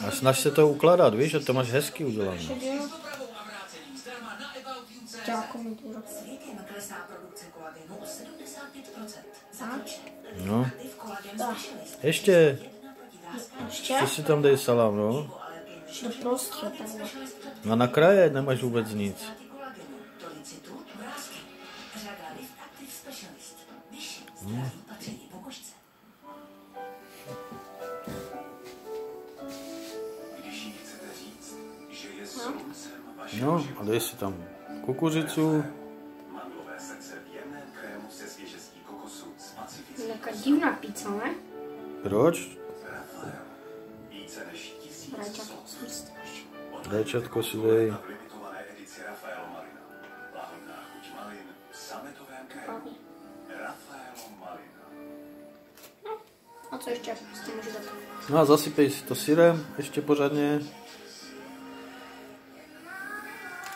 A snaž se to ukládat, víš, že to máš hezky udělané. No. Ještě. Ještě si tam dej salám, no. A na kraje nemáš vůbec nic. No, a dej si tam kukuřicu. Taká divná pizza, ne? Proč? Rajčatko si dej. A co ještě s tím můžu dát? No a zasypej si to syrem ještě pořádně.